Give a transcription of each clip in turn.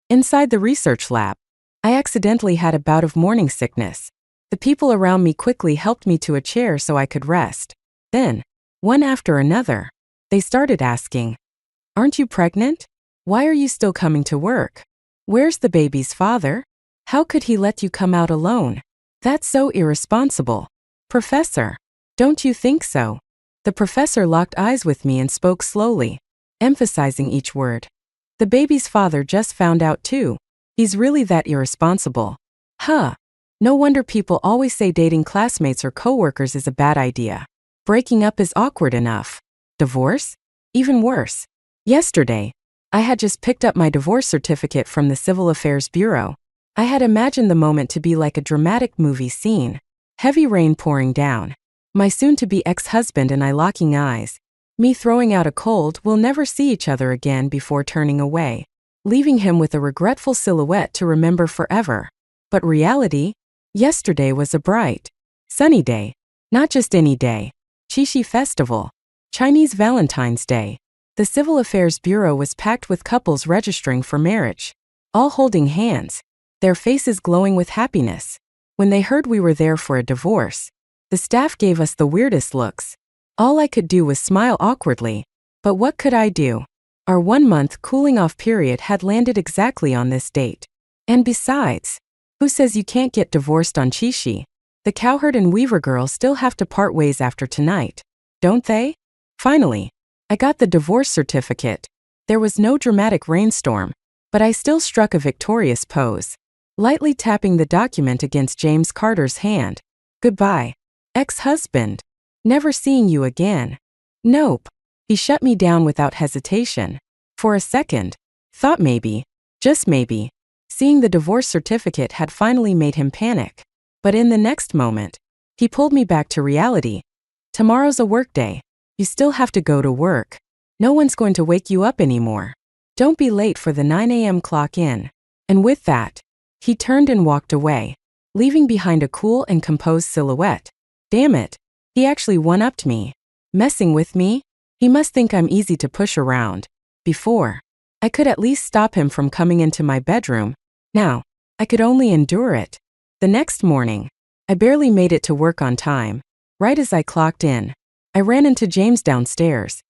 Inside the research lab, I accidentally had a bout of morning sickness. The people around me quickly helped me to a chair so I could rest. Then, one after another, they started asking, "Aren't you pregnant? Why are you still coming to work? Where's the baby's father? How could he let you come out alone? That's so irresponsible. Professor, don't you think so?" The professor locked eyes with me and spoke slowly, emphasizing each word. "The baby's father just found out too. He's really that irresponsible." Huh. No wonder people always say dating classmates or coworkers is a bad idea. Breaking up is awkward enough. Divorce? Even worse. Yesterday, I had just picked up my divorce certificate from the Civil Affairs Bureau. I had imagined the moment to be like a dramatic movie scene. Heavy rain pouring down. My soon-to-be ex-husband and I locking eyes. Me throwing out a cold "we'll never see each other again" before turning away, leaving him with a regretful silhouette to remember forever. But reality? Yesterday was a bright, sunny day. Not just any day. Qixi Festival. Chinese Valentine's Day. The Civil Affairs Bureau was packed with couples registering for marriage, all holding hands, their faces glowing with happiness. When they heard we were there for a divorce, the staff gave us the weirdest looks. All I could do was smile awkwardly. But what could I do? Our 1-month cooling-off period had landed exactly on this date. And besides, who says you can't get divorced on Qixi? The cowherd and weaver girl still have to part ways after tonight, don't they? Finally, I got the divorce certificate. There was no dramatic rainstorm, but I still struck a victorious pose, lightly tapping the document against James Carter's hand. "Goodbye, ex-husband. Never seeing you again." Nope. He shut me down without hesitation. For a second, thought maybe, just maybe, seeing the divorce certificate had finally made him panic. But in the next moment, he pulled me back to reality. "Tomorrow's a work day. You still have to go to work. No one's going to wake you up anymore. Don't be late for the 9 a.m. clock in." And with that, he turned and walked away, leaving behind a cool and composed silhouette. Damn it. He actually one-upped me. Messing with me? He must think I'm easy to push around. Before, I could at least stop him from coming into my bedroom. Now, I could only endure it. The next morning, I barely made it to work on time. Right as I clocked in, I ran into James downstairs.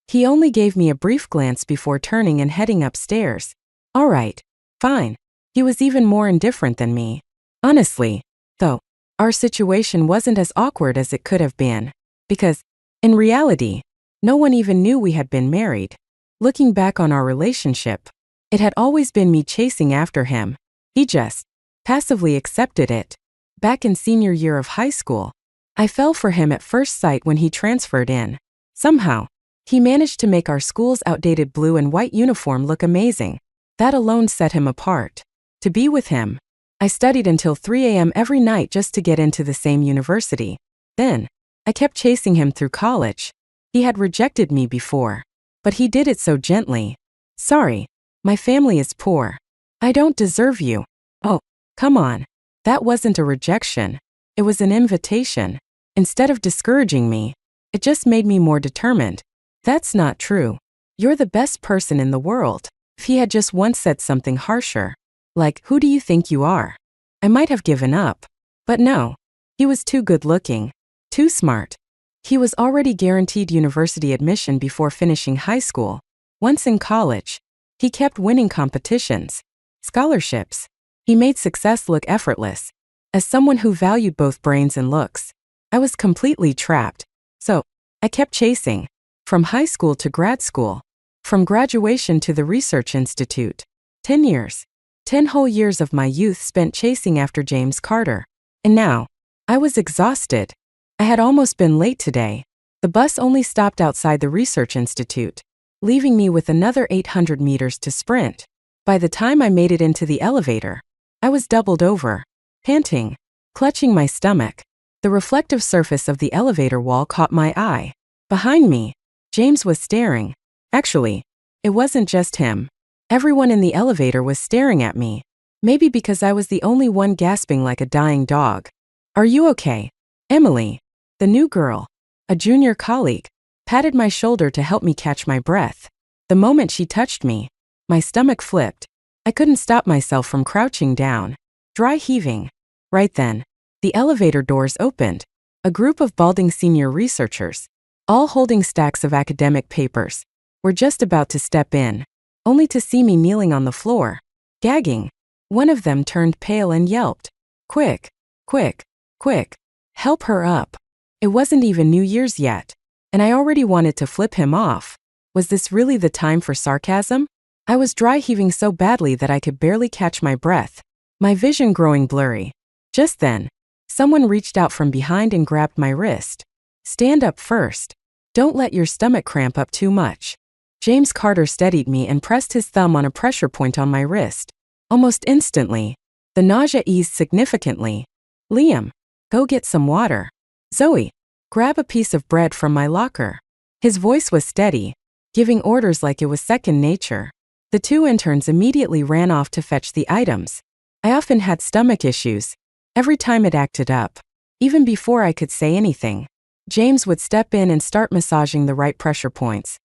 He only gave me a brief glance before turning and heading upstairs. All right, fine. He was even more indifferent than me. Honestly, though, our situation wasn't as awkward as it could have been. Because, in reality, no one even knew we had been married. Looking back on our relationship, it had always been me chasing after him. He just passively accepted it. Back in senior year of high school, I fell for him at first sight when he transferred in. Somehow, he managed to make our school's outdated blue and white uniform look amazing. That alone set him apart. To be with him, I studied until 3 a.m. every night just to get into the same university. Then, I kept chasing him through college. He had rejected me before, but he did it so gently. "Sorry, my family is poor. I don't deserve you." Oh, come on. That wasn't a rejection. It was an invitation. Instead of discouraging me, it just made me more determined. "That's not true. You're the best person in the world." If he had just once said something harsher, like, "Who do you think you are?" I might have given up. But no, he was too good-looking, too smart. He was already guaranteed university admission before finishing high school. Once in college, he kept winning competitions, scholarships. He made success look effortless. As someone who valued both brains and looks, I was completely trapped. So, I kept chasing. From high school to grad school. From graduation to the research institute. 10 years. 10 whole years of my youth spent chasing after James Carter. And now, I was exhausted. I had almost been late today. The bus only stopped outside the research institute, leaving me with another 800 meters to sprint. By the time I made it into the elevator, I was doubled over, panting, clutching my stomach. The reflective surface of the elevator wall caught my eye. Behind me, James was staring. Actually, it wasn't just him. Everyone in the elevator was staring at me. Maybe because I was the only one gasping like a dying dog. "Are you okay?" Emily, the new girl, a junior colleague, patted my shoulder to help me catch my breath. The moment she touched me, my stomach flipped. I couldn't stop myself from crouching down, dry heaving. Right then, the elevator doors opened. A group of balding senior researchers, all holding stacks of academic papers, were just about to step in, only to see me kneeling on the floor, gagging. One of them turned pale and yelped, "Quick, quick, quick, help her up." It wasn't even New Year's yet, and I already wanted to flip him off. Was this really the time for sarcasm? I was dry heaving so badly that I could barely catch my breath, my vision growing blurry. Just then, someone reached out from behind and grabbed my wrist. "Stand up first. Don't let your stomach cramp up too much." James Carter steadied me and pressed his thumb on a pressure point on my wrist. Almost instantly, the nausea eased significantly. "Liam, go get some water. Zoe, grab a piece of bread from my locker." His voice was steady, giving orders like it was second nature. The two interns immediately ran off to fetch the items. I often had stomach issues. Every time it acted up, even before I could say anything, James would step in and start massaging the right pressure points.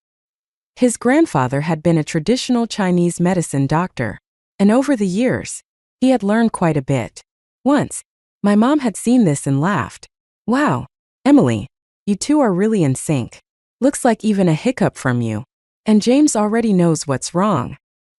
His grandfather had been a traditional Chinese medicine doctor, and over the years, he had learned quite a bit. Once, my mom had seen this and laughed. "Wow, Emily, you two are really in sync. Looks like even a hiccup from you, and James already knows what's wrong."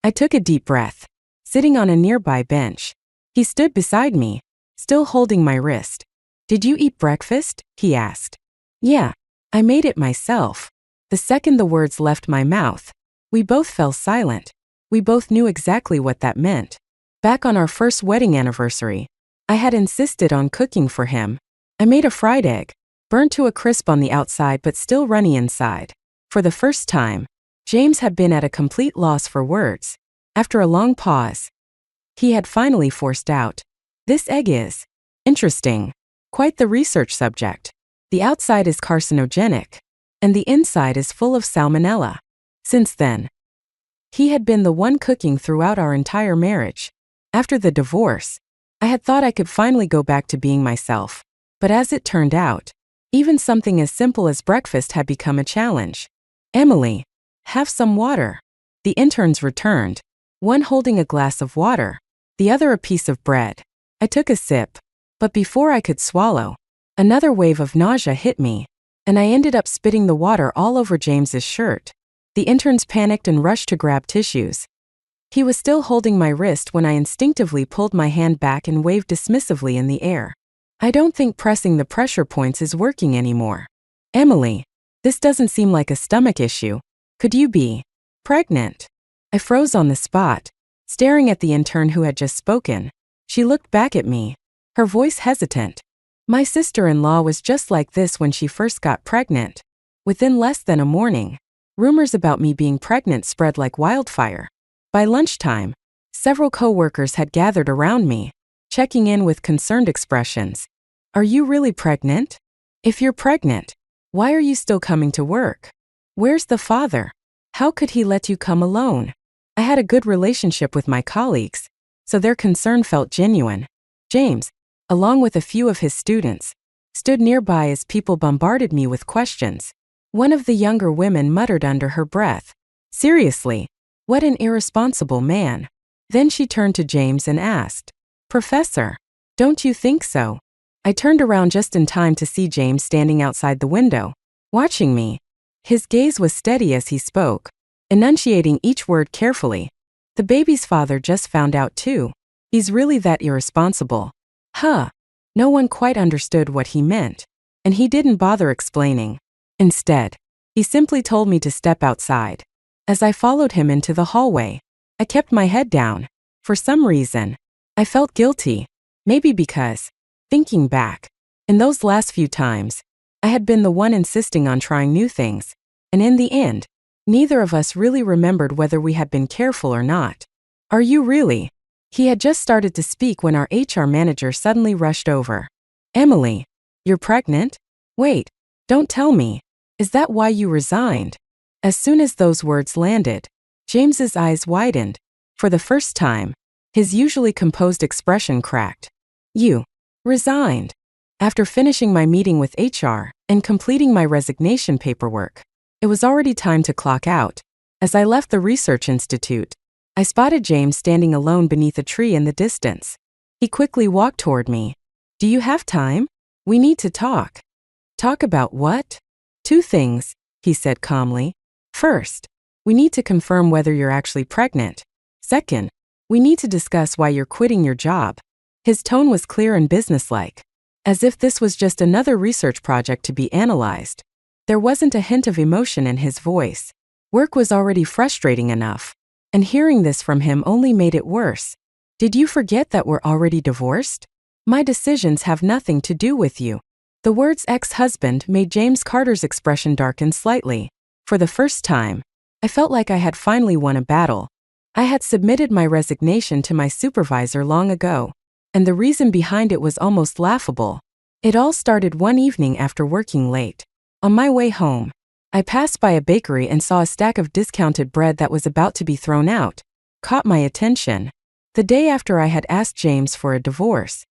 I took a deep breath, sitting on a nearby bench. He stood beside me, still holding my wrist. "Did you eat breakfast?" he asked. "Yeah, I made it myself." The second the words left my mouth, we both fell silent. We both knew exactly what that meant. Back on our first wedding anniversary, I had insisted on cooking for him. I made a fried egg, burnt to a crisp on the outside but still runny inside. For the first time, James had been at a complete loss for words. After a long pause, he had finally forced out, "This egg is interesting. Quite the research subject. The outside is carcinogenic, and the inside is full of salmonella." Since then, he had been the one cooking throughout our entire marriage. After the divorce, I had thought I could finally go back to being myself. But as it turned out, even something as simple as breakfast had become a challenge. "Emily, have some water." The interns returned, one holding a glass of water, the other a piece of bread. I took a sip, but before I could swallow, another wave of nausea hit me, and I ended up spitting the water all over James's shirt. The interns panicked and rushed to grab tissues. He was still holding my wrist when I instinctively pulled my hand back and waved dismissively in the air. "I don't think pressing the pressure points is working anymore. Emily, this doesn't seem like a stomach issue. Could you be pregnant?" I froze on the spot, staring at the intern who had just spoken. She looked back at me, her voice hesitant. "My sister-in-law was just like this when she first got pregnant." Within less than a morning, rumors about me being pregnant spread like wildfire. By lunchtime, several co-workers had gathered around me, checking in with concerned expressions. "Are you really pregnant? If you're pregnant, why are you still coming to work? Where's the father? How could he let you come alone?" I had a good relationship with my colleagues, so their concern felt genuine. James, along with a few of his students, stood nearby as people bombarded me with questions. One of the younger women muttered under her breath, "Seriously, what an irresponsible man." Then she turned to James and asked, "Professor, don't you think so?" I turned around just in time to see James standing outside the window, watching me. His gaze was steady as he spoke, enunciating each word carefully. "The baby's father just found out too. He's really that irresponsible." Huh. No one quite understood what he meant, and he didn't bother explaining. Instead, he simply told me to step outside. As I followed him into the hallway, I kept my head down. For some reason, I felt guilty. Maybe because, thinking back, in those last few times, I had been the one insisting on trying new things, and in the end, neither of us really remembered whether we had been careful or not. "Are you really?" He had just started to speak when our HR manager suddenly rushed over. "Emily, you're pregnant? Wait, don't tell me. Is that why you resigned?" As soon as those words landed, James's eyes widened. For the first time, his usually composed expression cracked. "You resigned?" After finishing my meeting with HR and completing my resignation paperwork, it was already time to clock out. As I left the research institute, I spotted James standing alone beneath a tree in the distance. He quickly walked toward me. "Do you have time? We need to talk." "Talk about what?" "Two things," he said calmly. "First, we need to confirm whether you're actually pregnant. Second, we need to discuss why you're quitting your job." His tone was clear and businesslike, as if this was just another research project to be analyzed. There wasn't a hint of emotion in his voice. Work was already frustrating enough, and hearing this from him only made it worse. "Did you forget that we're already divorced? My decisions have nothing to do with you." The words ex-husband made James Carter's expression darken slightly. For the first time, I felt like I had finally won a battle. I had submitted my resignation to my supervisor long ago, and the reason behind it was almost laughable. It all started one evening after working late. On my way home, I passed by a bakery and saw a stack of discounted bread that was about to be thrown out. Caught my attention. The day after I had asked James for a divorce,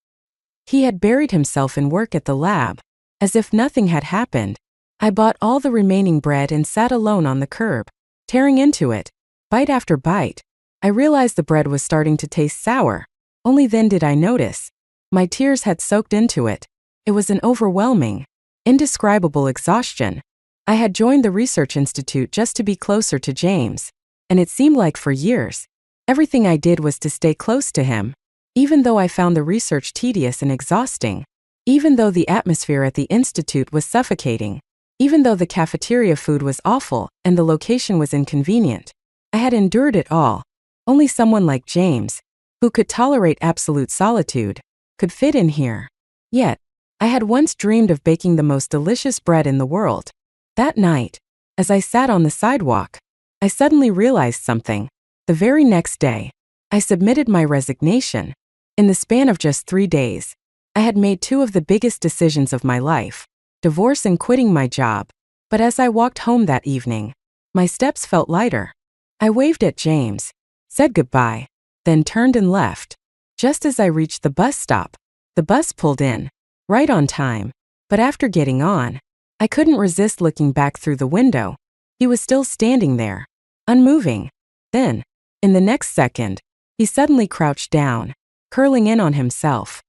he had buried himself in work at the lab, as if nothing had happened. I bought all the remaining bread and sat alone on the curb, tearing into it, bite after bite. I realized the bread was starting to taste sour. Only then did I notice. My tears had soaked into it. It was an overwhelming, indescribable exhaustion. I had joined the research institute just to be closer to James, and it seemed like for years, everything I did was to stay close to him. Even though I found the research tedious and exhausting, even though the atmosphere at the institute was suffocating, even though the cafeteria food was awful and the location was inconvenient, I had endured it all. Only someone like James, who could tolerate absolute solitude, could fit in here. Yet, I had once dreamed of baking the most delicious bread in the world. That night, as I sat on the sidewalk, I suddenly realized something. The very next day, I submitted my resignation. In the span of just 3 days, I had made two of the biggest decisions of my life, divorce and quitting my job. But as I walked home that evening, my steps felt lighter. I waved at James, said goodbye, then turned and left. Just as I reached the bus stop, the bus pulled in, right on time. But after getting on, I couldn't resist looking back through the window. He was still standing there, unmoving. Then, in the next second, he suddenly crouched down, curling in on himself,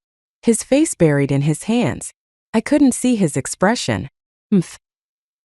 his face buried in his hands. I couldn't see his expression. "Mph.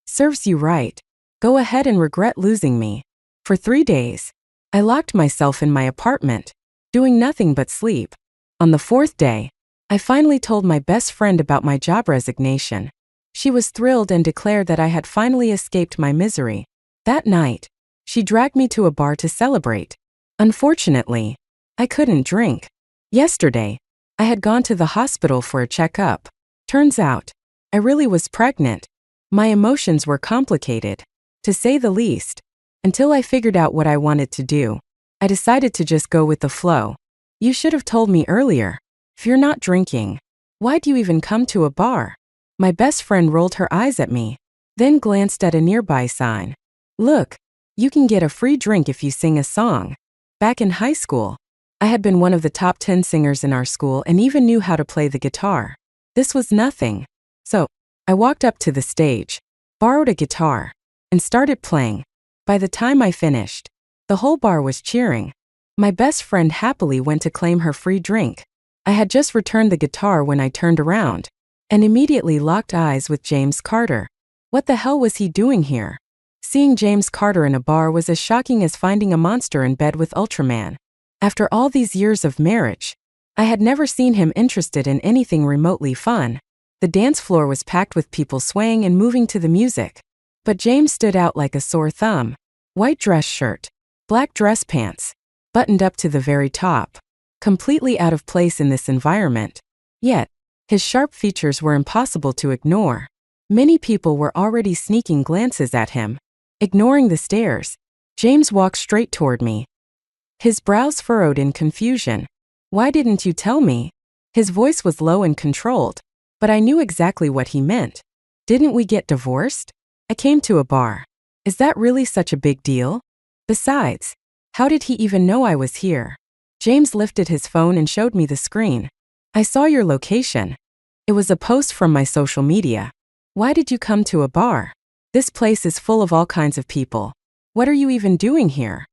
Serves you right. Go ahead and regret losing me." For 3 days, I locked myself in my apartment, doing nothing but sleep. On the 4th day, I finally told my best friend about my job resignation. She was thrilled and declared that I had finally escaped my misery. That night, she dragged me to a bar to celebrate. Unfortunately, I couldn't drink. Yesterday, I had gone to the hospital for a checkup. Turns out, I really was pregnant. My emotions were complicated, to say the least. Until I figured out what I wanted to do, I decided to just go with the flow. "You should have told me earlier. If you're not drinking, why do you even come to a bar?" My best friend rolled her eyes at me, then glanced at a nearby sign. "Look, you can get a free drink if you sing a song." Back in high school, I had been one of the top 10 singers in our school and even knew how to play the guitar. This was nothing. So, I walked up to the stage, borrowed a guitar, and started playing. By the time I finished, the whole bar was cheering. My best friend happily went to claim her free drink. I had just returned the guitar when I turned around, and immediately locked eyes with James Carter. What the hell was he doing here? Seeing James Carter in a bar was as shocking as finding a monster in bed with Ultraman. After all these years of marriage, I had never seen him interested in anything remotely fun. The dance floor was packed with people swaying and moving to the music. But James stood out like a sore thumb. White dress shirt, black dress pants, buttoned up to the very top. Completely out of place in this environment. Yet, his sharp features were impossible to ignore. Many people were already sneaking glances at him. Ignoring the stares, James walked straight toward me. His brows furrowed in confusion. "Why didn't you tell me?" His voice was low and controlled, but I knew exactly what he meant. "Didn't we get divorced? I came to a bar. Is that really such a big deal? Besides, how did he even know I was here?" James lifted his phone and showed me the screen. "I saw your location. It was a post from my social media. Why did you come to a bar? This place is full of all kinds of people. What are you even doing here?"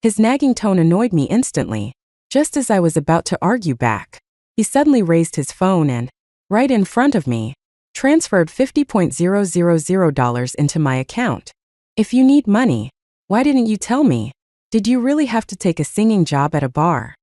His nagging tone annoyed me instantly. Just as I was about to argue back, he suddenly raised his phone and, right in front of me, transferred $50,000 into my account. If you need money, why didn't you tell me? Did you really have to take a singing job at a bar?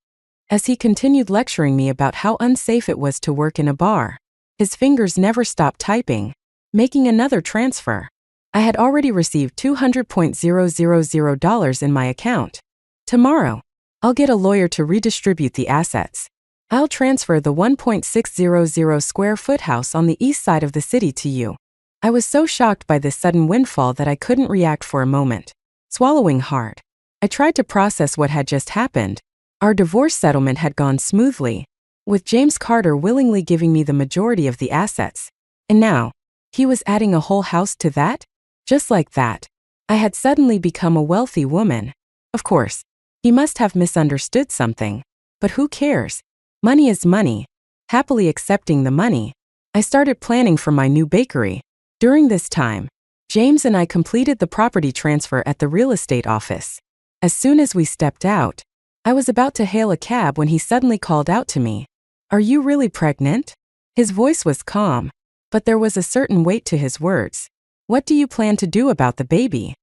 As he continued lecturing me about how unsafe it was to work in a bar, his fingers never stopped typing, making another transfer. I had already received $200,000 in my account. Tomorrow, I'll get a lawyer to redistribute the assets. I'll transfer the 1.600 square foot house on the east side of the city to you. I was so shocked by this sudden windfall that I couldn't react for a moment. Swallowing hard, I tried to process what had just happened. Our divorce settlement had gone smoothly, with James Carter willingly giving me the majority of the assets. And now, he was adding a whole house to that? Just like that, I had suddenly become a wealthy woman. Of course, he must have misunderstood something. But who cares? Money is money. Happily accepting the money, I started planning for my new bakery. During this time, James and I completed the property transfer at the real estate office. As soon as we stepped out, I was about to hail a cab when he suddenly called out to me, "Are you really pregnant?" His voice was calm, but there was a certain weight to his words. "What do you plan to do about the baby?"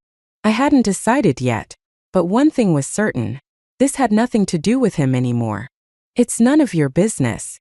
I hadn't decided yet, but one thing was certain. This had nothing to do with him anymore. It's none of your business.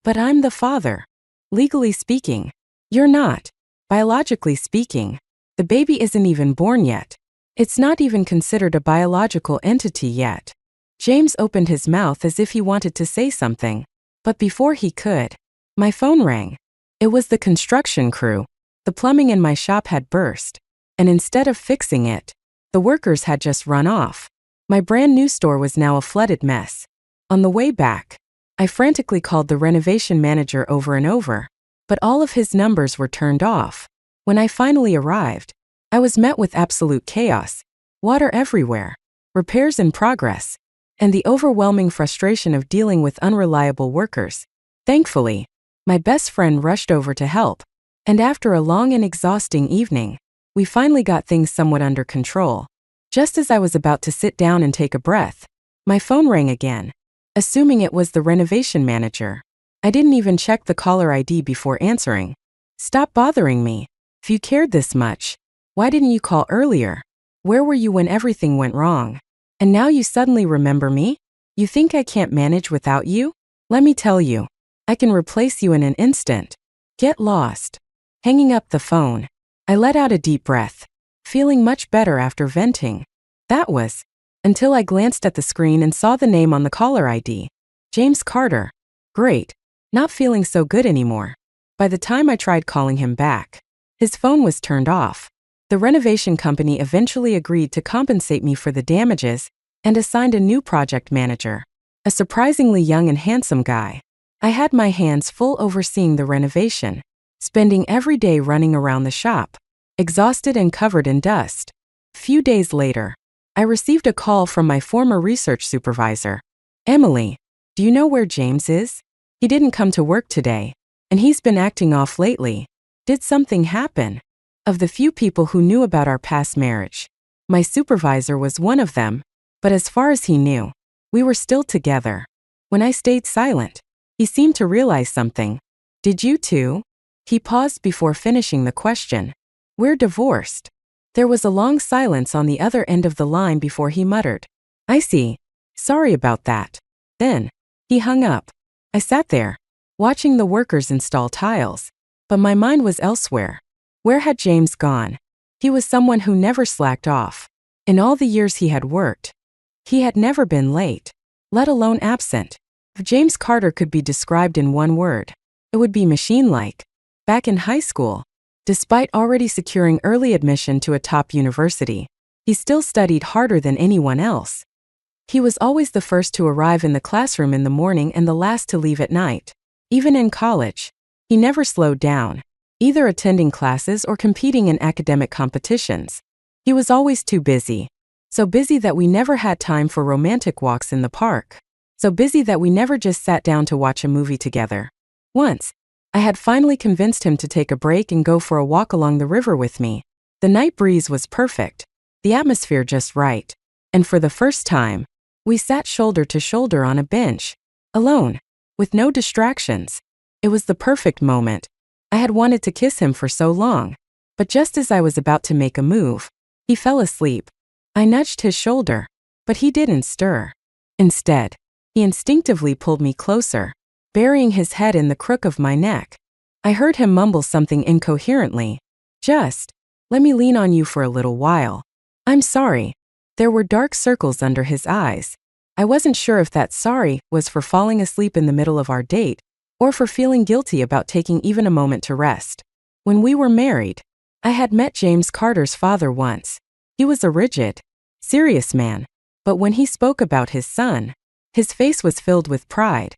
But I'm the father. Legally speaking, you're not. Biologically speaking, the baby isn't even born yet. It's not even considered a biological entity yet. James opened his mouth as if he wanted to say something, but before he could, my phone rang. It was the construction crew. The plumbing in my shop had burst, and instead of fixing it, the workers had just run off. My brand new store was now a flooded mess. On the way back, I frantically called the renovation manager over and over, but all of his numbers were turned off. When I finally arrived, I was met with absolute chaos, water everywhere, repairs in progress, and the overwhelming frustration of dealing with unreliable workers. Thankfully, my best friend rushed over to help, and after a long and exhausting evening, we finally got things somewhat under control. Just as I was about to sit down and take a breath, my phone rang again. Assuming it was the renovation manager, I didn't even check the caller ID before answering. "Stop bothering me. If you cared this much, why didn't you call earlier? Where were you when everything went wrong? And now you suddenly remember me? You think I can't manage without you? Let me tell you, I can replace you in an instant. Get lost." Hanging up the phone, I let out a deep breath, feeling much better after venting. That was until I glanced at the screen and saw the name on the caller ID. James Carter. Great. Not feeling so good anymore. By the time I tried calling him back, his phone was turned off. The renovation company eventually agreed to compensate me for the damages and assigned a new project manager, a surprisingly young and handsome guy. I had my hands full overseeing the renovation, spending every day running around the shop, exhausted and covered in dust. A few days later, I received a call from my former research supervisor. "Emily, do you know where James is? He didn't come to work today, and he's been acting off lately. Did something happen?" Of the few people who knew about our past marriage, my supervisor was one of them, but as far as he knew, we were still together. When I stayed silent, he seemed to realize something. "Did you too?" He paused before finishing the question. "We're divorced." There was a long silence on the other end of the line before he muttered, "I see. Sorry about that." Then, he hung up. I sat there, watching the workers install tiles, but my mind was elsewhere. Where had James gone? He was someone who never slacked off. In all the years he had worked, he had never been late, let alone absent. If James Carter could be described in one word, it would be machine-like. Back in high school, despite already securing early admission to a top university, he still studied harder than anyone else. He was always the first to arrive in the classroom in the morning and the last to leave at night. Even in college, he never slowed down, either attending classes or competing in academic competitions. He was always too busy. So busy that we never had time for romantic walks in the park. So busy that we never just sat down to watch a movie together. Once, I had finally convinced him to take a break and go for a walk along the river with me. The night breeze was perfect, the atmosphere just right. And for the first time, we sat shoulder to shoulder on a bench, alone, with no distractions. It was the perfect moment. I had wanted to kiss him for so long, but just as I was about to make a move, he fell asleep. I nudged his shoulder, but he didn't stir. Instead, he instinctively pulled me closer, burying his head in the crook of my neck. I heard him mumble something incoherently. Just, let me lean on you for a little while. I'm sorry. There were dark circles under his eyes. I wasn't sure if that sorry was for falling asleep in the middle of our date, or for feeling guilty about taking even a moment to rest. When we were married, I had met James Carter's father once. He was a rigid, serious man, but when he spoke about his son, his face was filled with pride.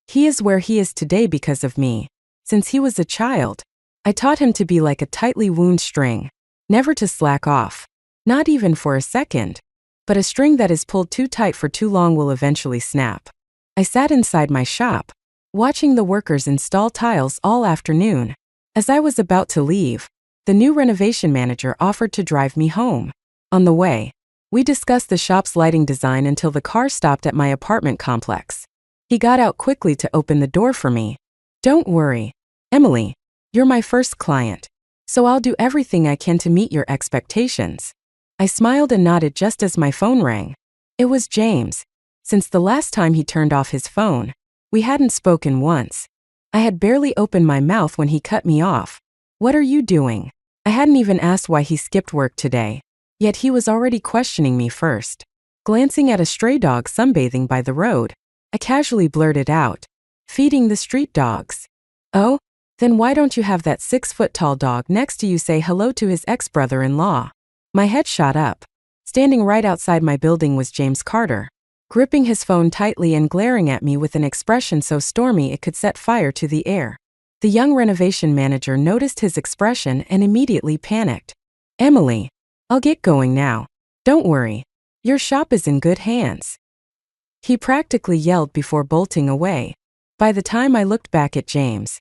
He is where he is today because of me. Since he was a child, I taught him to be like a tightly wound string, never to slack off, not even for a second. But a string that is pulled too tight for too long will eventually snap. I sat inside my shop, watching the workers install tiles all afternoon. As I was about to leave, the new renovation manager offered to drive me home. On the way, we discussed the shop's lighting design until the car stopped at my apartment complex. He got out quickly to open the door for me. Don't worry, Emily, you're my first client, so I'll do everything I can to meet your expectations. I smiled and nodded just as my phone rang. It was James. Since the last time he turned off his phone, we hadn't spoken once. I had barely opened my mouth when he cut me off. What are you doing? I hadn't even asked why he skipped work today, yet he was already questioning me first. Glancing at a stray dog sunbathing by the road, I casually blurted out, feeding the street dogs. Oh? Then why don't you have that 6-foot-tall dog next to you say hello to his ex-brother-in-law? My head shot up. Standing right outside my building was James Carter, gripping his phone tightly and glaring at me with an expression so stormy it could set fire to the air. The young renovation manager noticed his expression and immediately panicked. Emily, I'll get going now. Don't worry. Your shop is in good hands. He practically yelled before bolting away. By the time I looked back at James,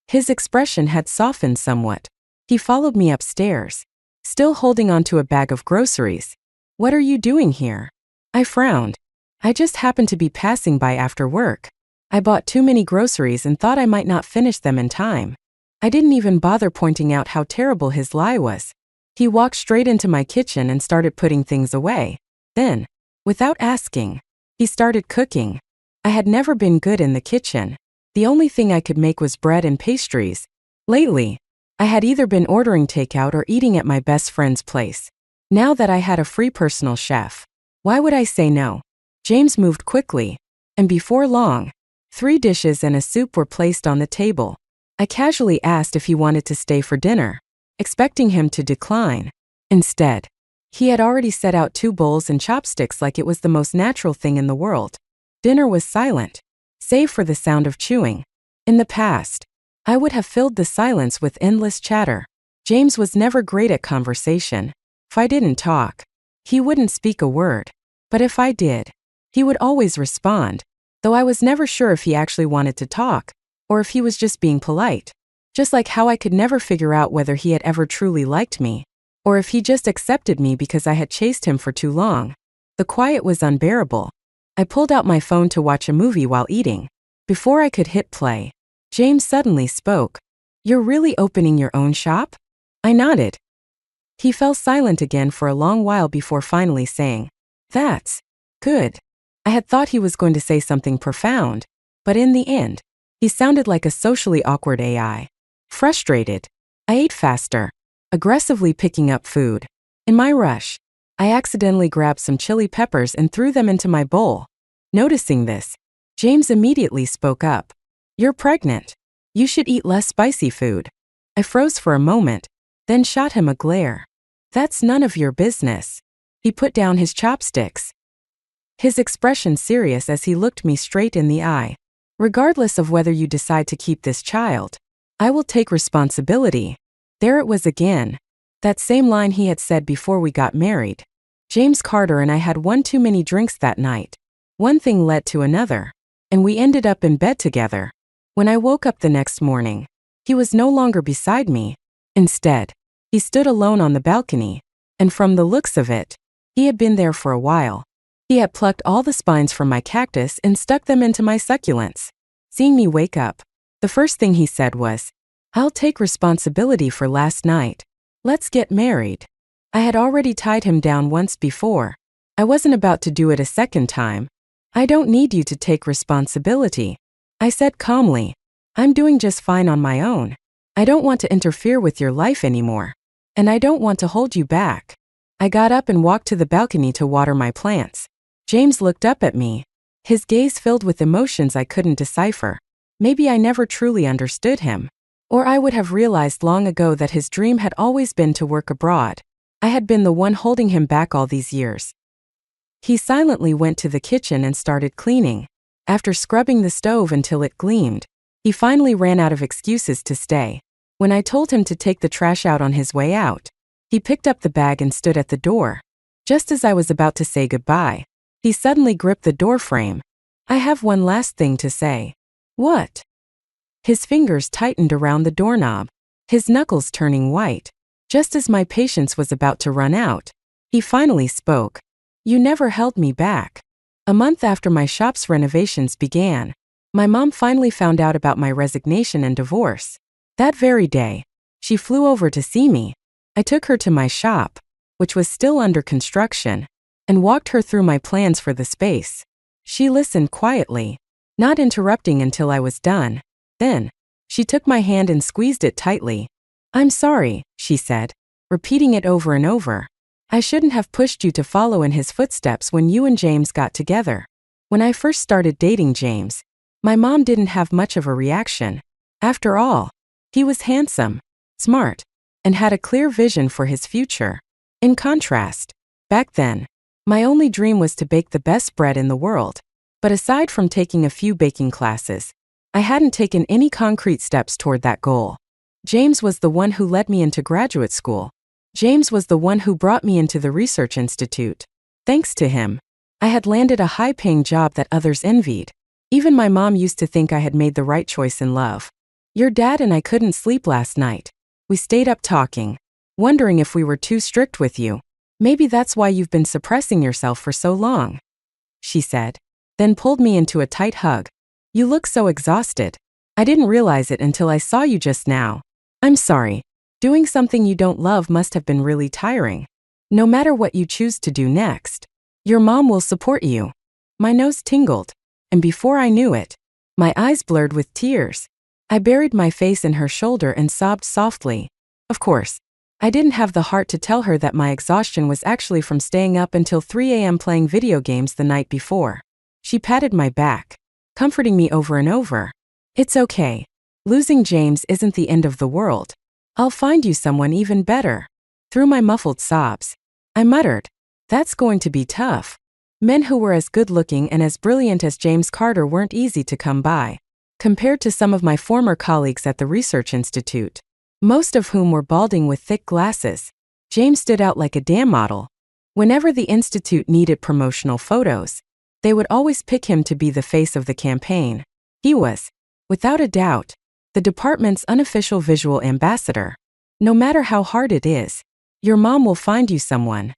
his expression had softened somewhat. He followed me upstairs, still holding onto a bag of groceries. What are you doing here? I frowned. I just happened to be passing by after work. I bought too many groceries and thought I might not finish them in time. I didn't even bother pointing out how terrible his lie was. He walked straight into my kitchen and started putting things away. Then, without asking, he started cooking. I had never been good in the kitchen. The only thing I could make was bread and pastries. Lately, I had either been ordering takeout or eating at my best friend's place. Now that I had a free personal chef, why would I say no? James moved quickly, and before long, 3 dishes and a soup were placed on the table. I casually asked if he wanted to stay for dinner, expecting him to decline. Instead, he had already set out 2 bowls and chopsticks like it was the most natural thing in the world. Dinner was silent, save for the sound of chewing. In the past, I would have filled the silence with endless chatter. James was never great at conversation. If I didn't talk, he wouldn't speak a word. But if I did, he would always respond, though I was never sure if he actually wanted to talk, or if he was just being polite. Just like how I could never figure out whether he had ever truly liked me, or if he just accepted me because I had chased him for too long. The quiet was unbearable. I pulled out my phone to watch a movie while eating. Before I could hit play, James suddenly spoke. You're really opening your own shop? I nodded. He fell silent again for a long while before finally saying, That's good. I had thought he was going to say something profound, but in the end, he sounded like a socially awkward AI. Frustrated, I ate faster, aggressively picking up food. In my rush, I accidentally grabbed some chili peppers and threw them into my bowl. Noticing this, James immediately spoke up. You're pregnant. You should eat less spicy food. I froze for a moment, then shot him a glare. That's none of your business. He put down his chopsticks, his expression serious as he looked me straight in the eye. Regardless of whether you decide to keep this child, I will take responsibility. There it was again. That same line he had said before we got married. James Carter and I had one too many drinks that night. One thing led to another, and we ended up in bed together. When I woke up the next morning, he was no longer beside me. Instead, he stood alone on the balcony, and from the looks of it, He had been there for a while. He had plucked all the spines from my cactus and stuck them into my succulents. Seeing me wake up, the first thing he said was, "I'll take responsibility for last night. Let's get married." I had already tied him down once before. I wasn't about to do it a second time. "I don't need you to take responsibility," I said calmly. "I'm doing just fine on my own. I don't want to interfere with your life anymore. And I don't want to hold you back." I got up and walked to the balcony to water my plants. James looked up at me, his gaze filled with emotions I couldn't decipher. Maybe I never truly understood him. Or I would have realized long ago that his dream had always been to work abroad. I had been the one holding him back all these years. He silently went to the kitchen and started cleaning. After scrubbing the stove until it gleamed, he finally ran out of excuses to stay. When I told him to take the trash out on his way out, he picked up the bag and stood at the door. Just as I was about to say goodbye, he suddenly gripped the door frame. "I have one last thing to say." "What?" His fingers tightened around the doorknob, his knuckles turning white. Just as my patience was about to run out, he finally spoke. "You never held me back." A month after my shop's renovations began, my mom finally found out about my resignation and divorce. That very day, she flew over to see me. I took her to my shop, which was still under construction, and walked her through my plans for the space. She listened quietly, not interrupting until I was done. Then, she took my hand and squeezed it tightly. "I'm sorry," she said, repeating it over and over. "I shouldn't have pushed you to follow in his footsteps when you and James got together." When I first started dating James, my mom didn't have much of a reaction. After all, he was handsome, smart, and had a clear vision for his future. In contrast, back then, my only dream was to bake the best bread in the world. But aside from taking a few baking classes, I hadn't taken any concrete steps toward that goal. James was the one who led me into graduate school. James was the one who brought me into the research institute. Thanks to him, I had landed a high-paying job that others envied. Even my mom used to think I had made the right choice in love. "Your dad and I couldn't sleep last night. We stayed up talking, wondering if we were too strict with you. Maybe that's why you've been suppressing yourself for so long," she said, then pulled me into a tight hug. "You look so exhausted. I didn't realize it until I saw you just now. I'm sorry. Doing something you don't love must have been really tiring. No matter what you choose to do next, your mom will support you." My nose tingled, and before I knew it, my eyes blurred with tears. I buried my face in her shoulder and sobbed softly. Of course, I didn't have the heart to tell her that my exhaustion was actually from staying up until 3 a.m. playing video games the night before. She patted my back, comforting me over and over. "It's okay. Losing James isn't the end of the world. I'll find you someone even better." Through my muffled sobs, I muttered, "That's going to be tough." Men who were as good-looking and as brilliant as James Carter weren't easy to come by. Compared to some of my former colleagues at the Research Institute, most of whom were balding with thick glasses, James stood out like a damn model. Whenever the Institute needed promotional photos, they would always pick him to be the face of the campaign. He was, without a doubt, the department's unofficial visual ambassador. "No matter how hard it is, your mom will find you someone,"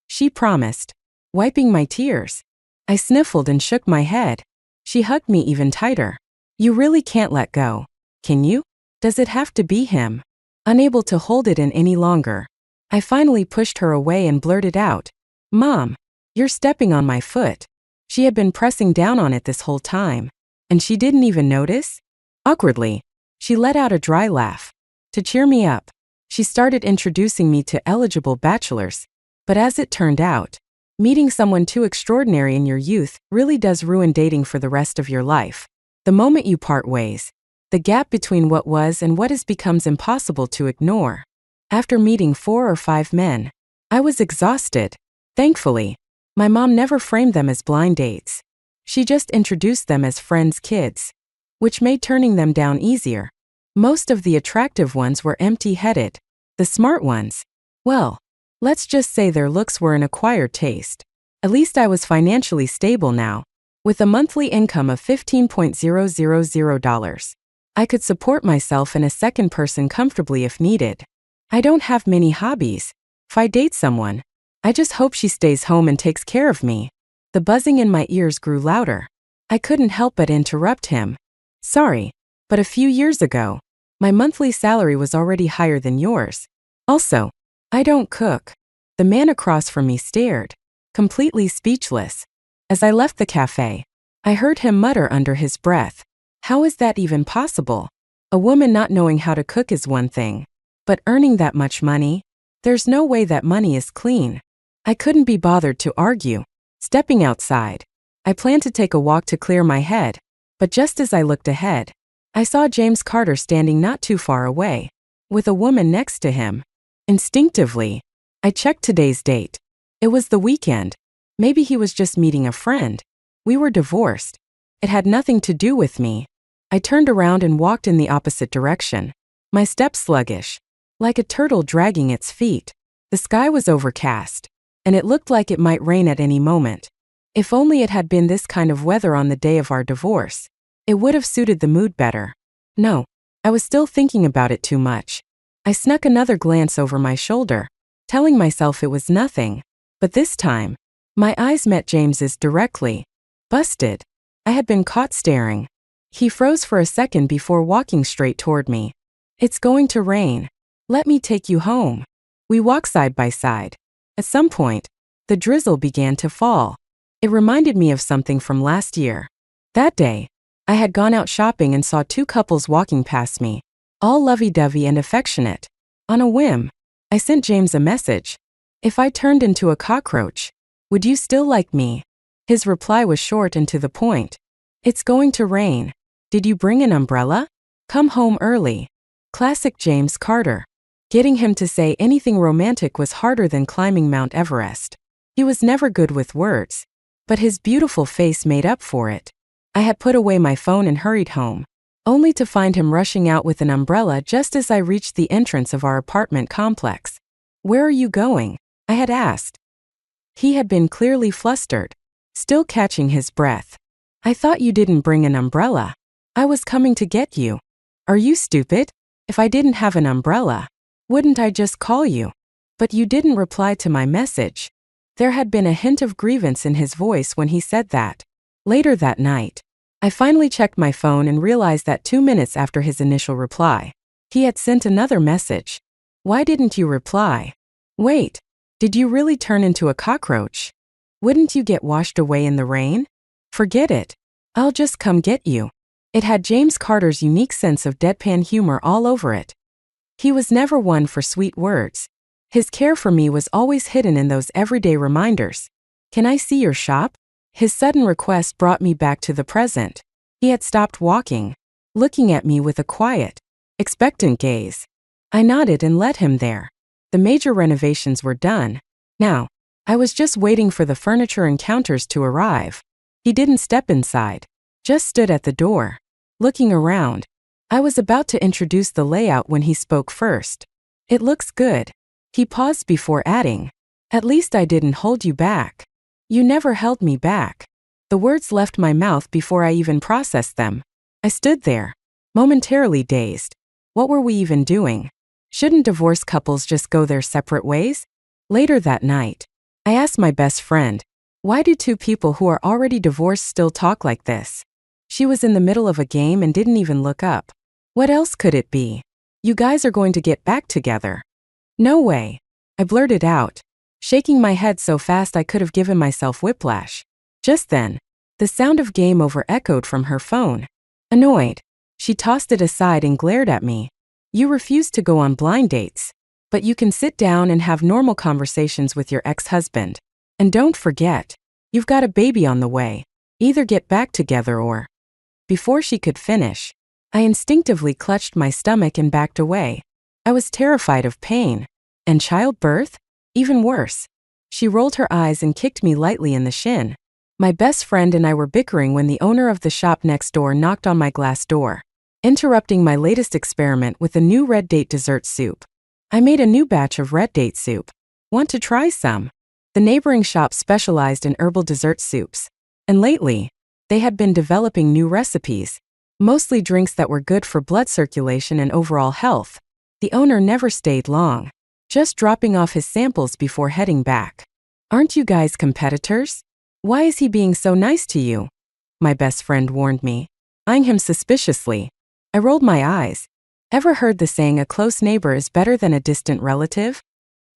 she promised, wiping my tears. I sniffled and shook my head. She hugged me even tighter. "You really can't let go, can you? Does it have to be him?" Unable to hold it in any longer, I finally pushed her away and blurted out, "Mom, you're stepping on my foot." She had been pressing down on it this whole time, and she didn't even notice? Awkwardly, she let out a dry laugh. To cheer me up, she started introducing me to eligible bachelors. But as it turned out, meeting someone too extraordinary in your youth really does ruin dating for the rest of your life. The moment you part ways, the gap between what was and what is becomes impossible to ignore. After meeting 4 or 5 men, I was exhausted. Thankfully, my mom never framed them as blind dates. She just introduced them as friends' kids, which made turning them down easier. Most of the attractive ones were empty-headed. The smart ones, well, let's just say their looks were an acquired taste. At least I was financially stable now. With a monthly income of $15,000, I could support myself and a second person comfortably if needed. I don't have many hobbies. If I date someone, I just hope she stays home and takes care of me. The buzzing in my ears grew louder. I couldn't help but interrupt him. Sorry, but a few years ago, my monthly salary was already higher than yours. Also, I don't cook. The man across from me stared, completely speechless. As I left the cafe, I heard him mutter under his breath, "How is that even possible? A woman not knowing how to cook is one thing, but earning that much money? There's no way that money is clean." I couldn't be bothered to argue. Stepping outside, I planned to take a walk to clear my head, but just as I looked ahead, I saw James Carter standing not too far away, with a woman next to him. Instinctively, I checked today's date. It was the weekend. Maybe he was just meeting a friend. We were divorced. It had nothing to do with me. I turned around and walked in the opposite direction, my steps sluggish, like a turtle dragging its feet. The sky was overcast, and it looked like it might rain at any moment. If only it had been this kind of weather on the day of our divorce, it would have suited the mood better. No, I was still thinking about it too much. I snuck another glance over my shoulder, telling myself it was nothing. But this time, my eyes met James's directly. Busted. I had been caught staring. He froze for a second before walking straight toward me. "It's going to rain. Let me take you home." We walked side by side. At some point, the drizzle began to fall. It reminded me of something from last year. That day, I had gone out shopping and saw two couples walking past me, all lovey-dovey and affectionate. On a whim, I sent James a message. "If I turned into a cockroach, would you still like me?" His reply was short and to the point. "It's going to rain. Did you bring an umbrella? Come home early." Classic James Carter. Getting him to say anything romantic was harder than climbing Mount Everest. He was never good with words, but his beautiful face made up for it. I had put away my phone and hurried home, only to find him rushing out with an umbrella just as I reached the entrance of our apartment complex. "Where are you going?" I had asked. He had been clearly flustered, still catching his breath. "I thought you didn't bring an umbrella. I was coming to get you." "Are you stupid? If I didn't have an umbrella, wouldn't I just call you?" "But you didn't reply to my message." There had been a hint of grievance in his voice when he said that. Later that night, I finally checked my phone and realized that 2 minutes after his initial reply, he had sent another message. "Why didn't you reply? Wait, did you really turn into a cockroach? Wouldn't you get washed away in the rain? Forget it. I'll just come get you." It had James Carter's unique sense of deadpan humor all over it. He was never one for sweet words. His care for me was always hidden in those everyday reminders. "Can I see your shop?" His sudden request brought me back to the present. He had stopped walking, looking at me with a quiet, expectant gaze. I nodded and led him there. The major renovations were done. Now, I was just waiting for the furniture and counters to arrive. He didn't step inside, just stood at the door, looking around. I was about to introduce the layout when he spoke first. "It looks good." He paused before adding, "At least I didn't hold you back." "You never held me back." The words left my mouth before I even processed them. I stood there, momentarily dazed. What were we even doing? Shouldn't divorced couples just go their separate ways? Later that night, I asked my best friend, "Why do two people who are already divorced still talk like this?" She was in the middle of a game and didn't even look up. "What else could it be? You guys are going to get back together." "No way," I blurted out, shaking my head so fast I could have given myself whiplash. Just then, the sound of game over echoed from her phone. Annoyed, she tossed it aside and glared at me. "You refuse to go on blind dates, but you can sit down and have normal conversations with your ex-husband. And don't forget, you've got a baby on the way. Either get back together or..." Before she could finish, I instinctively clutched my stomach and backed away. I was terrified of pain. And childbirth? Even worse. She rolled her eyes and kicked me lightly in the shin. My best friend and I were bickering when the owner of the shop next door knocked on my glass door, interrupting my latest experiment with a new red date dessert soup. "I made a new batch of red date soup. Want to try some?" The neighboring shop specialized in herbal dessert soups, and lately, they had been developing new recipes, mostly drinks that were good for blood circulation and overall health. The owner never stayed long, just dropping off his samples before heading back. Aren't you guys competitors? Why is he being so nice to you? My best friend warned me, eyeing him suspiciously. I rolled my eyes. Ever heard the saying a close neighbor is better than a distant relative?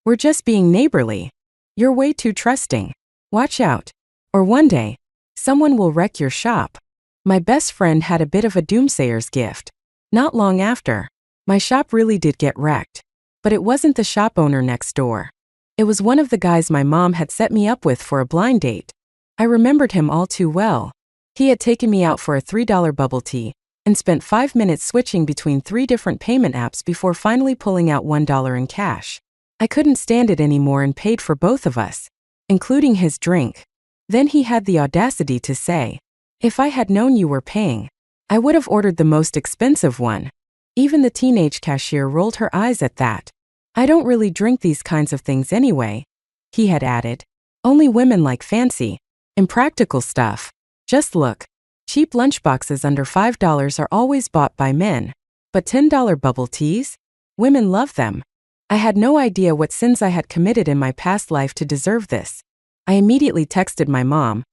We're just being neighborly. You're way too trusting. Watch out. Or one day, someone will wreck your shop. My best friend had a bit of a doomsayer's gift. Not long after, my shop really did get wrecked. But it wasn't the shop owner next door. It was one of the guys my mom had set me up with for a blind date. I remembered him all too well. He had taken me out for a $3 bubble tea and spent 5 minutes switching between 3 different payment apps before finally pulling out $1 in cash. I couldn't stand it anymore and paid for both of us, including his drink. Then he had the audacity to say, "If I had known you were paying, I would have ordered the most expensive one." Even the teenage cashier rolled her eyes at that. "I don't really drink these kinds of things anyway," he had added. "Only women like fancy, impractical stuff. Just look. Cheap lunchboxes under $5 are always bought by men. But $10 bubble teas? Women love them." I had no idea what sins I had committed in my past life to deserve this. I immediately texted my mom.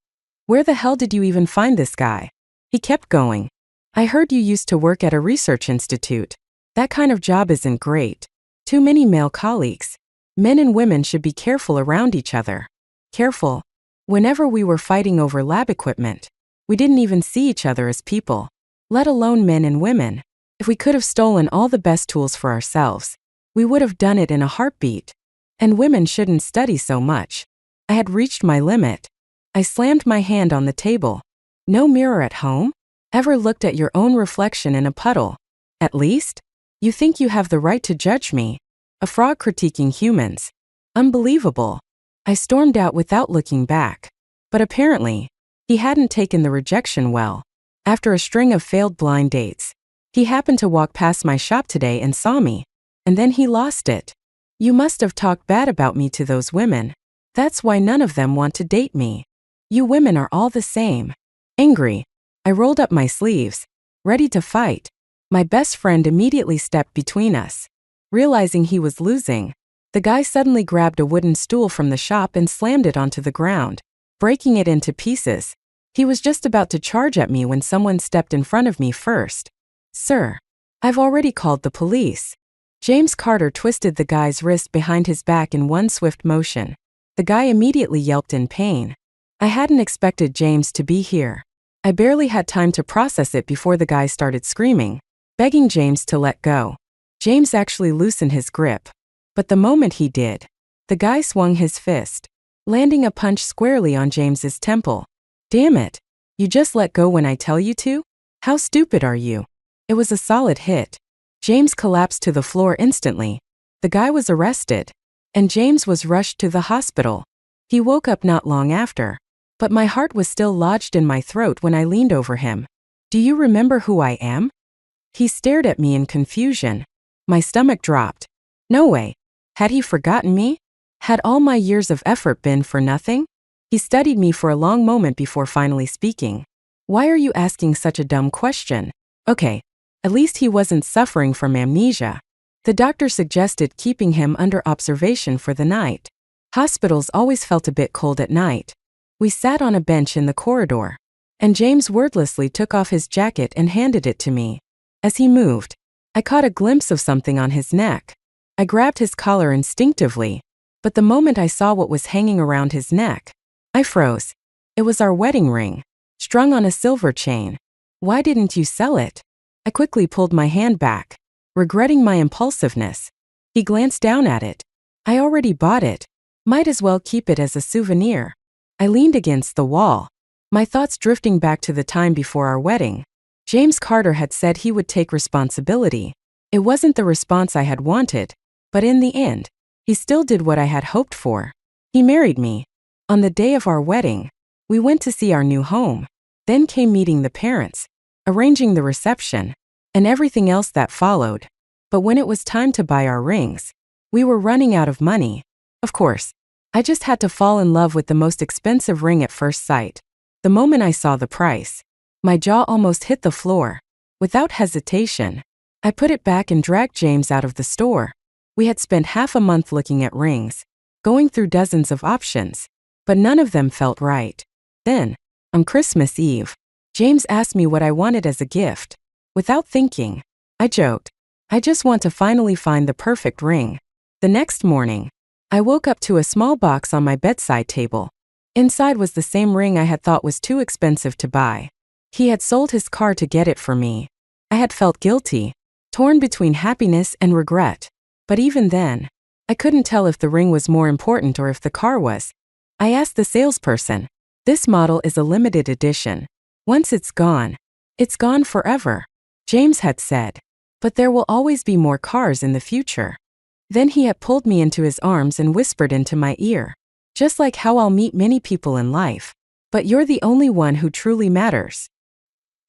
"Where the hell did you even find this guy?" He kept going. "I heard you used to work at a research institute. That kind of job isn't great. Too many male colleagues. Men and women should be careful around each other." Careful. Whenever we were fighting over lab equipment, we didn't even see each other as people, let alone men and women. If we could have stolen all the best tools for ourselves, we would have done it in a heartbeat. And women shouldn't study so much. I had reached my limit. I slammed my hand on the table. No mirror at home? Ever looked at your own reflection in a puddle? At least? You think you have the right to judge me? A frog critiquing humans. Unbelievable. I stormed out without looking back. But apparently, he hadn't taken the rejection well. After a string of failed blind dates, he happened to walk past my shop today and saw me. And then he lost it. "You must have talked bad about me to those women. That's why none of them want to date me. You women are all the same." Angry, I rolled up my sleeves, ready to fight. My best friend immediately stepped between us. Realizing he was losing, the guy suddenly grabbed a wooden stool from the shop and slammed it onto the ground, breaking it into pieces. He was just about to charge at me when someone stepped in front of me first. "Sir, I've already called the police." James Carter twisted the guy's wrist behind his back in one swift motion. The guy immediately yelped in pain. I hadn't expected James to be here. I barely had time to process it before the guy started screaming, begging James to let go. James actually loosened his grip. But the moment he did, the guy swung his fist, landing a punch squarely on James's temple. "Damn it. You just let go when I tell you to? How stupid are you?" It was a solid hit. James collapsed to the floor instantly. The guy was arrested, and James was rushed to the hospital. He woke up not long after, but my heart was still lodged in my throat when I leaned over him. "Do you remember who I am?" He stared at me in confusion. My stomach dropped. No way. Had he forgotten me? Had all my years of effort been for nothing? He studied me for a long moment before finally speaking. "Why are you asking such a dumb question?" Okay, at least he wasn't suffering from amnesia. The doctor suggested keeping him under observation for the night. Hospitals always felt a bit cold at night. We sat on a bench in the corridor, and James wordlessly took off his jacket and handed it to me. As he moved, I caught a glimpse of something on his neck. I grabbed his collar instinctively, but the moment I saw what was hanging around his neck, I froze. It was our wedding ring, strung on a silver chain. "Why didn't you sell it?" I quickly pulled my hand back, regretting my impulsiveness. He glanced down at it. "I already bought it. Might as well keep it as a souvenir." I leaned against the wall, my thoughts drifting back to the time before our wedding. James Carter had said he would take responsibility. It wasn't the response I had wanted, but in the end, he still did what I had hoped for. He married me. On the day of our wedding, we went to see our new home. Then came meeting the parents, arranging the reception, and everything else that followed. But when it was time to buy our rings, we were running out of money. Of course, I just had to fall in love with the most expensive ring at first sight. The moment I saw the price, my jaw almost hit the floor. Without hesitation, I put it back and dragged James out of the store. We had spent half a month looking at rings, going through dozens of options, but none of them felt right. Then, on Christmas Eve, James asked me what I wanted as a gift. Without thinking, I joked, "I just want to finally find the perfect ring." The next morning, I woke up to a small box on my bedside table. Inside was the same ring I had thought was too expensive to buy. He had sold his car to get it for me. I had felt guilty, torn between happiness and regret. But even then, I couldn't tell if the ring was more important or if the car was. I asked the salesperson, "This model is a limited edition. Once it's gone forever," James had said. "But there will always be more cars in the future." Then he had pulled me into his arms and whispered into my ear, "Just like how I'll meet many people in life, but you're the only one who truly matters."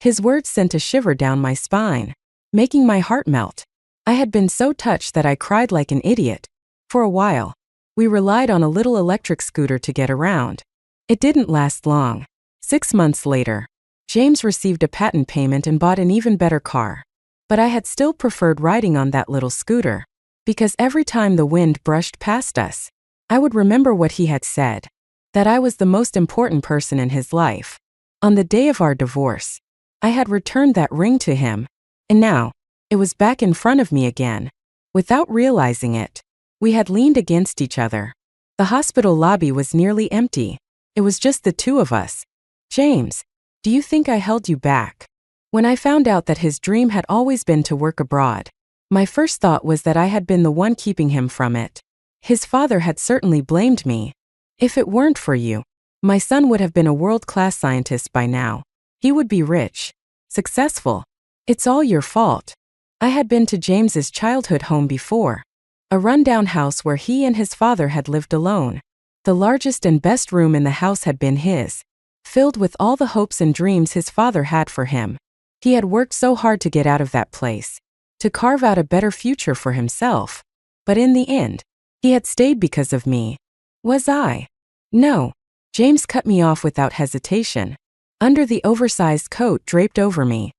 His words sent a shiver down my spine, making my heart melt. I had been so touched that I cried like an idiot. For a while, we relied on a little electric scooter to get around. It didn't last long. 6 months later, James received a patent payment and bought an even better car. But I had still preferred riding on that little scooter, because every time the wind brushed past us, I would remember what he had said, that I was the most important person in his life. On the day of our divorce, I had returned that ring to him, and now, it was back in front of me again. Without realizing it, we had leaned against each other. The hospital lobby was nearly empty. It was just the two of us. "James, do you think I held you back?" When I found out that his dream had always been to work abroad, my first thought was that I had been the one keeping him from it. His father had certainly blamed me. "If it weren't for you, my son would have been a world-class scientist by now. He would be rich, successful. It's all your fault." I had been to James's childhood home before, a rundown house where he and his father had lived alone. The largest and best room in the house had been his, filled with all the hopes and dreams his father had for him. He had worked so hard to get out of that place, to carve out a better future for himself. But in the end, he had stayed because of me. Was I? No. James cut me off without hesitation, under the oversized coat draped over me.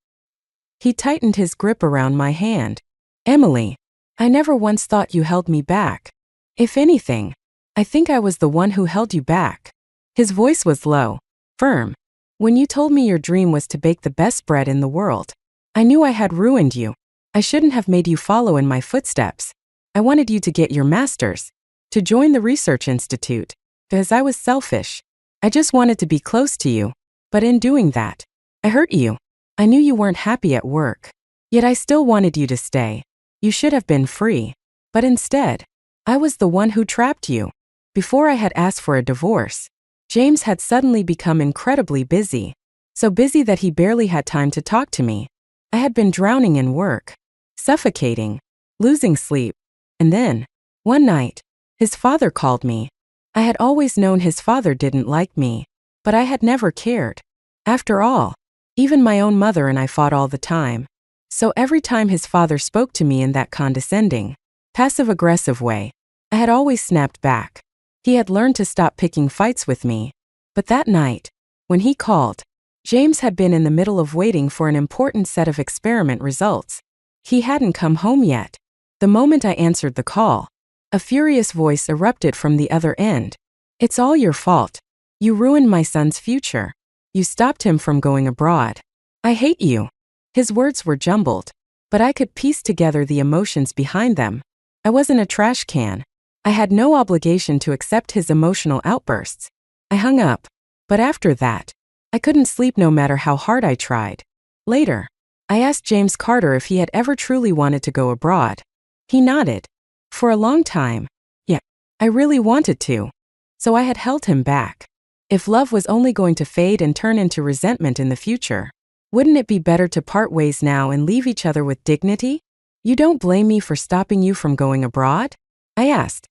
He tightened his grip around my hand. "Emily, I never once thought you held me back. If anything, I think I was the one who held you back." His voice was low, firm. "When you told me your dream was to bake the best bread in the world, I knew I had ruined you. I shouldn't have made you follow in my footsteps. I wanted you to get your master's, to join the research institute, because I was selfish. I just wanted to be close to you. But in doing that, I hurt you. I knew you weren't happy at work. Yet I still wanted you to stay. You should have been free. But instead, I was the one who trapped you." Before I had asked for a divorce, James had suddenly become incredibly busy. So busy that he barely had time to talk to me. I had been drowning in work, suffocating, losing sleep. And then, one night, his father called me. I had always known his father didn't like me, but I had never cared. After all, even my own mother and I fought all the time. So every time his father spoke to me in that condescending, passive-aggressive way, I had always snapped back. He had learned to stop picking fights with me. But that night, when he called, James had been in the middle of waiting for an important set of experiment results. He hadn't come home yet. The moment I answered the call, a furious voice erupted from the other end. "It's all your fault. You ruined my son's future. You stopped him from going abroad. I hate you." His words were jumbled, but I could piece together the emotions behind them. I wasn't a trash can. I had no obligation to accept his emotional outbursts. I hung up. But after that, I couldn't sleep no matter how hard I tried. Later, I asked James Carter if he had ever truly wanted to go abroad. He nodded. For a long time, yeah, I really wanted to. So I had held him back. If love was only going to fade and turn into resentment in the future, wouldn't it be better to part ways now and leave each other with dignity? "You don't blame me for stopping you from going abroad?" I asked.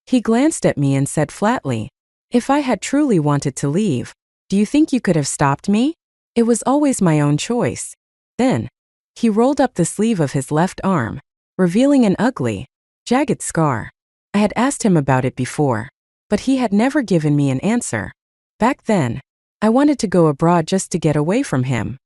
He glanced at me and said flatly, "If I had truly wanted to leave, do you think you could have stopped me? It was always my own choice." Then, he rolled up the sleeve of his left arm, revealing an ugly, jagged scar. I had asked him about it before, but he had never given me an answer. "Back then, I wanted to go abroad just to get away from him,"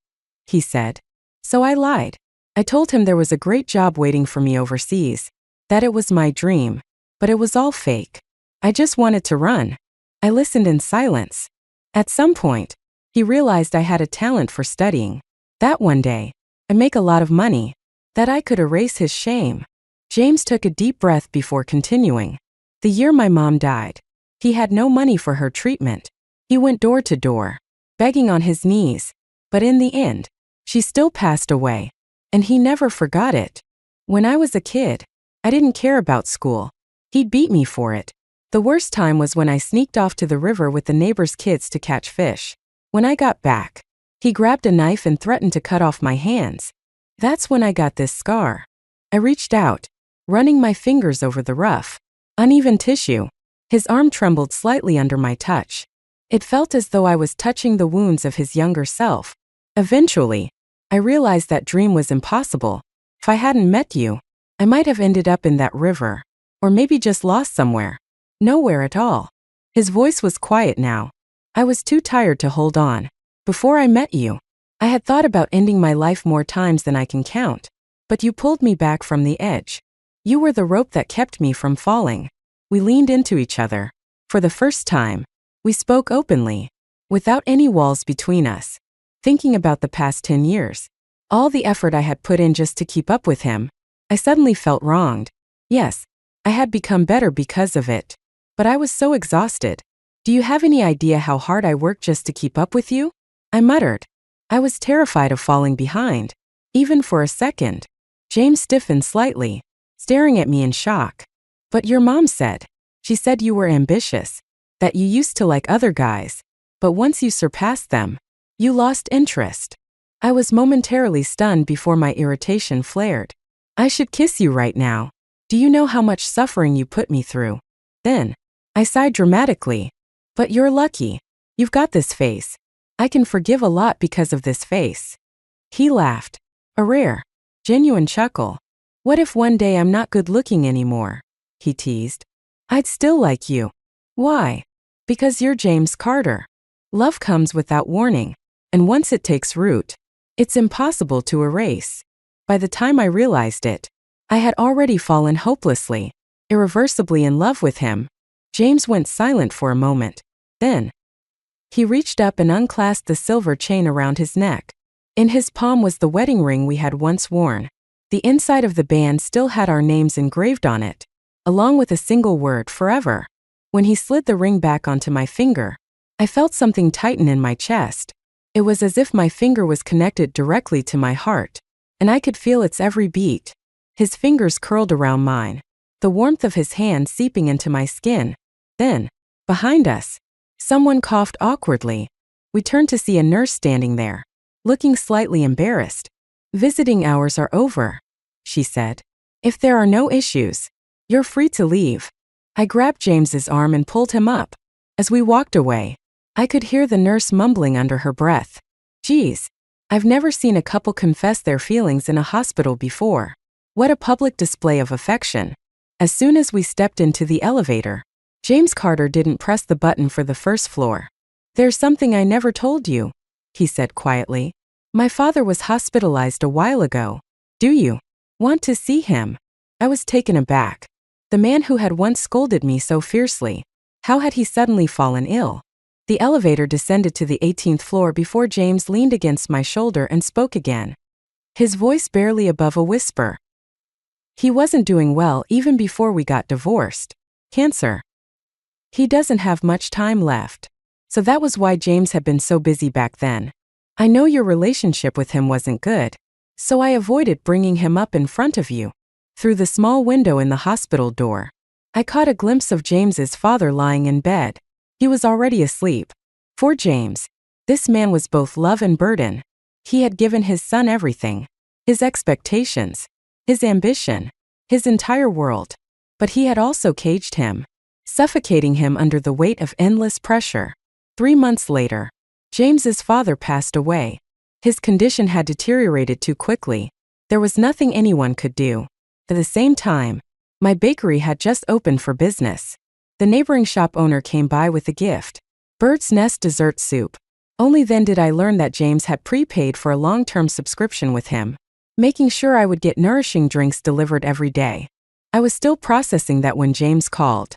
he said. So I lied. I told him there was a great job waiting for me overseas, that it was my dream, but it was all fake. I just wanted to run. I listened in silence. At some point, he realized I had a talent for studying. That one day, I make a lot of money. That I could erase his shame. James took a deep breath before continuing. The year my mom died, he had no money for her treatment. He went door to door, begging on his knees. But in the end, she still passed away. And he never forgot it. When I was a kid, I didn't care about school. He'd beat me for it. The worst time was when I sneaked off to the river with the neighbor's kids to catch fish. When I got back, he grabbed a knife and threatened to cut off my hands. That's when I got this scar. I reached out, running my fingers over the rough, uneven tissue. His arm trembled slightly under my touch. It felt as though I was touching the wounds of his younger self. Eventually, I realized that dream was impossible. If I hadn't met you, I might have ended up in that river. Or maybe just lost somewhere. Nowhere at all. His voice was quiet now. I was too tired to hold on. Before I met you, I had thought about ending my life more times than I can count. But you pulled me back from the edge. You were the rope that kept me from falling. We leaned into each other. For the first time, we spoke openly, without any walls between us. Thinking about the past 10 years, all the effort I had put in just to keep up with him, I suddenly felt wronged. Yes, I had become better because of it. But I was so exhausted. Do you have any idea how hard I worked just to keep up with you? I muttered. I was terrified of falling behind. Even for a second. James stiffened slightly, staring at me in shock. But your mom said. She said you were ambitious. That you used to like other guys. But once you surpassed them, you lost interest. I was momentarily stunned before my irritation flared. I should kiss you right now. Do you know how much suffering you put me through? Then, I sighed dramatically. But you're lucky. You've got this face. I can forgive a lot because of this face. He laughed. A rare, genuine chuckle. What if one day I'm not good looking anymore? He teased. I'd still like you. Why? Because you're James Carter. Love comes without warning, and once it takes root, it's impossible to erase. By the time I realized it, I had already fallen hopelessly, irreversibly in love with him. James went silent for a moment. Then, he reached up and unclasped the silver chain around his neck. In his palm was the wedding ring we had once worn. The inside of the band still had our names engraved on it, along with a single word, forever. When he slid the ring back onto my finger, I felt something tighten in my chest. It was as if my finger was connected directly to my heart, and I could feel its every beat. His fingers curled around mine, the warmth of his hand seeping into my skin. Then, behind us, someone coughed awkwardly. We turned to see a nurse standing there, looking slightly embarrassed. Visiting hours are over, she said. If there are no issues, you're free to leave. I grabbed James's arm and pulled him up. As we walked away, I could hear the nurse mumbling under her breath. Geez, I've never seen a couple confess their feelings in a hospital before. What a public display of affection. As soon as we stepped into the elevator, James Carter didn't press the button for the first floor. There's something I never told you, he said quietly. My father was hospitalized a while ago. Do you want to see him? I was taken aback. The man who had once scolded me so fiercely, how had he suddenly fallen ill? The elevator descended to the 18th floor before James leaned against my shoulder and spoke again. His voice barely above a whisper. He wasn't doing well even before we got divorced. Cancer. He doesn't have much time left. So that was why James had been so busy back then. I know your relationship with him wasn't good, so I avoided bringing him up in front of you. Through the small window in the hospital door, I caught a glimpse of James's father lying in bed. He was already asleep. For James, this man was both love and burden. He had given his son everything. His expectations, his ambition, his entire world. But he had also caged him, suffocating him under the weight of endless pressure. 3 months later, James's father passed away. His condition had deteriorated too quickly. There was nothing anyone could do. At the same time, my bakery had just opened for business. The neighboring shop owner came by with a gift. Bird's Nest dessert soup. Only then did I learn that James had prepaid for a long-term subscription with him, making sure I would get nourishing drinks delivered every day. I was still processing that when James called.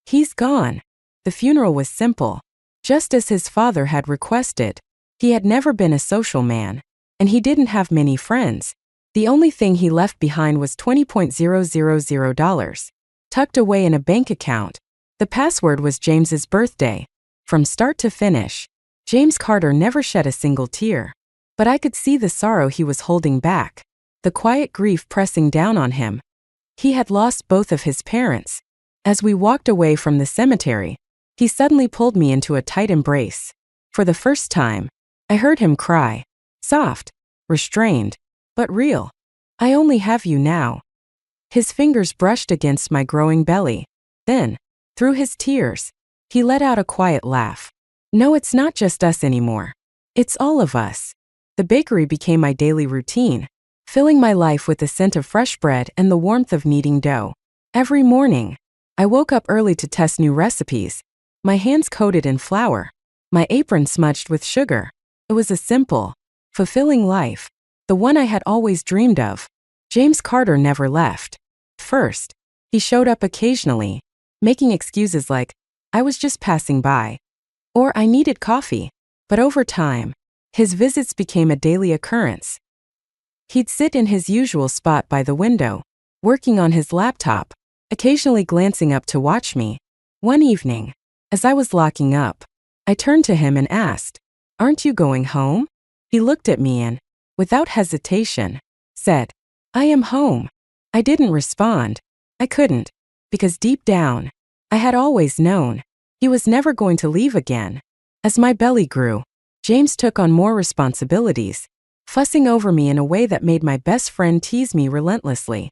He's gone. The funeral was simple. Just as his father had requested. He had never been a social man. And he didn't have many friends. The only thing he left behind was $20,000, tucked away in a bank account. The password was James's birthday. From start to finish, James Carter never shed a single tear. But I could see the sorrow he was holding back, the quiet grief pressing down on him. He had lost both of his parents. As we walked away from the cemetery, he suddenly pulled me into a tight embrace. For the first time, I heard him cry. Soft, restrained, but real. I only have you now. His fingers brushed against my growing belly. Then, through his tears, he let out a quiet laugh. No, it's not just us anymore. It's all of us. The bakery became my daily routine, filling my life with the scent of fresh bread and the warmth of kneading dough. Every morning, I woke up early to test new recipes, my hands coated in flour, my apron smudged with sugar. It was a simple, fulfilling life, the one I had always dreamed of. James Carter never left. First, he showed up occasionally, making excuses like, I was just passing by, or I needed coffee. But over time, his visits became a daily occurrence. He'd sit in his usual spot by the window, working on his laptop, occasionally glancing up to watch me. One evening, as I was locking up, I turned to him and asked, Aren't you going home? He looked at me and, without hesitation, said, I am home. I didn't respond. I couldn't, because deep down, I had always known he was never going to leave again. As my belly grew, James took on more responsibilities, fussing over me in a way that made my best friend tease me relentlessly.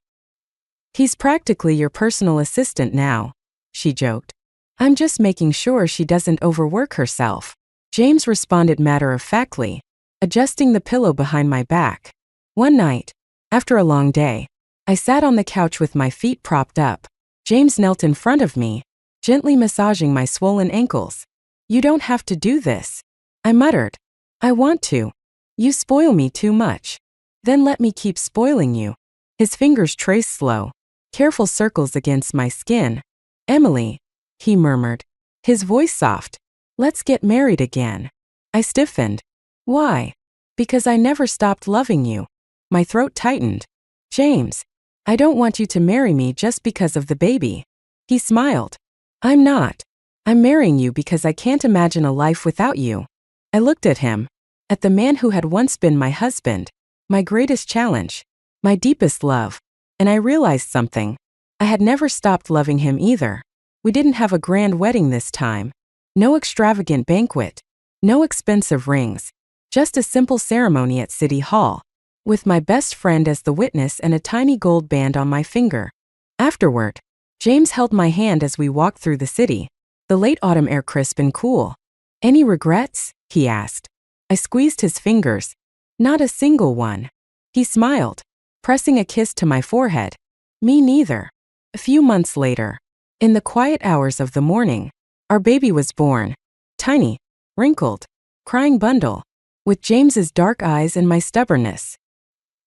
He's practically your personal assistant now, she joked. I'm just making sure she doesn't overwork herself. James responded matter-of-factly, adjusting the pillow behind my back. One night, after a long day, I sat on the couch with my feet propped up. James knelt in front of me, gently massaging my swollen ankles. You don't have to do this, I muttered. I want to. You spoil me too much. Then let me keep spoiling you. His fingers traced slow, careful circles against my skin. Emily, he murmured, his voice soft. Let's get married again. I stiffened. Why? Because I never stopped loving you. My throat tightened. James, I don't want you to marry me just because of the baby. He smiled. I'm not. I'm marrying you because I can't imagine a life without you. I looked at him, at the man who had once been my husband, my greatest challenge, my deepest love, and I realized something. I had never stopped loving him either. We didn't have a grand wedding this time. No extravagant banquet. No expensive rings. Just a simple ceremony at City Hall, with my best friend as the witness and a tiny gold band on my finger. Afterward, James held my hand as we walked through the city, the late autumn air crisp and cool. Any regrets? He asked. I squeezed his fingers. Not a single one. He smiled, pressing a kiss to my forehead. Me neither. A few months later, in the quiet hours of the morning, our baby was born. Tiny, wrinkled, crying bundle, with James's dark eyes and my stubbornness.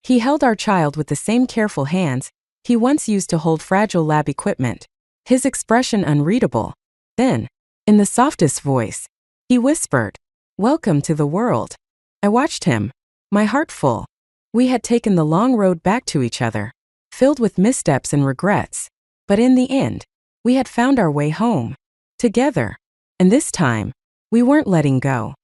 He held our child with the same careful hands he once used to hold fragile lab equipment, his expression unreadable. Then, in the softest voice, he whispered, Welcome to the world. I watched him, my heart full. We had taken the long road back to each other, filled with missteps and regrets. But in the end, we had found our way home. Together. And this time, we weren't letting go.